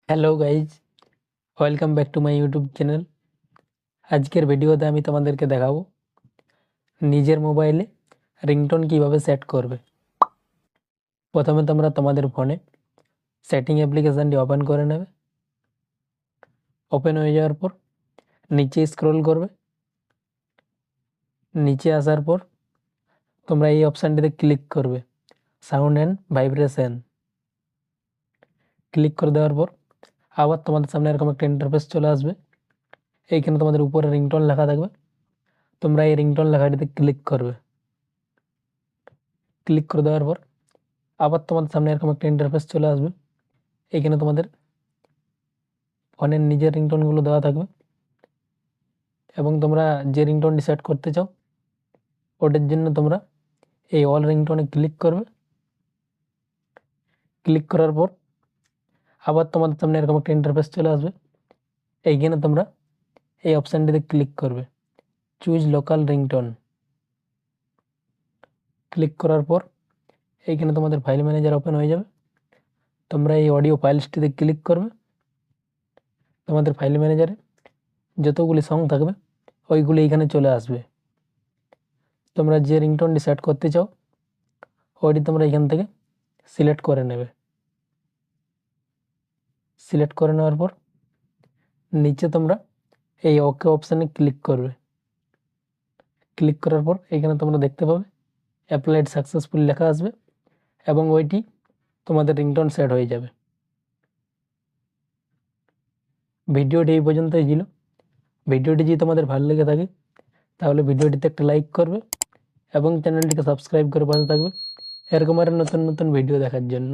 Hello guys, welcome back to my YouTube channel. আজকের ভিডিওতে আমি তোমাদেরকে দেখাবো নিজের মোবাইলে রিংটোন কিভাবে সেট করবে। প্রথমে তোমরা তোমাদের ফোনে সেটিং অ্যাপ্লিকেশানটি ওপেন করে নেবে। ওপেন হয়ে যাওয়ার পর নিচে স্ক্রল করবে। নিচে আসার পর তোমরা এই অপশানটিতে ক্লিক করবে, সাউন্ড অ্যান্ড ভাইব্রেশন। ক্লিক করে দেওয়ার পর আবার তোমাদের সামনে এরকম একটা ইন্টারফেস চলে আসবে। এইখানে তোমাদের উপরে রিংটোন লেখা থাকবে, তোমরা এই রিংটোন লেখাটিতে ক্লিক করবে। ক্লিক করে দেওয়ার পর আবার তোমাদের সামনে এরকম একটা ইন্টারফেস চলে আসবে। এইখানে তোমাদের ফোনের নিজের রিংটোনগুলো দেওয়া থাকবে এবং তোমরা যে রিংটোনটি সেট করতে চাও ওটার জন্য তোমরা এই অল রিংটোনে ক্লিক করবে। ক্লিক করার পর আবার তোমাদের সামনে এরকম একটা ইন্টারফেস চলে আসবে। এইখানে তোমরা এই অপশানটিতে ক্লিক করবে, চুজ লোকাল রিংটোন। ক্লিক করার পর এইখানে তোমাদের ফাইল ম্যানেজার ওপেন হয়ে যাবে। তোমরা এই অডিও ফাইলসটিতে ক্লিক করবে। তোমাদের ফাইল ম্যানেজারে যতগুলি সং থাকবে ওইগুলি এইখানে চলে আসবে। তোমরা যে রিংটোনটি সেট করতে চাও ওইটি তোমরা এখান থেকে সিলেক্ট করে নেবে। সিলেক্ট করে নেওয়ার পর নিচে তোমরা এই ওকে অপশানে ক্লিক করবে। ক্লিক করার পর এখানে তোমরা দেখতে পাবে অ্যাপ্লাইড সাকসেসফুল লেখা আসবে এবং ওইটি তোমাদের রিংটোন সেট হয়ে যাবে। ভিডিওটি এই পর্যন্তই ছিল। ভিডিওটি যদি তোমাদের ভালো লেগে থাকে তাহলে ভিডিওটিতে একটা লাইক করবে এবং চ্যানেলটিকে সাবস্ক্রাইব করে পাশে থাকবে এরকম আরও নতুন নতুন ভিডিও দেখার জন্য।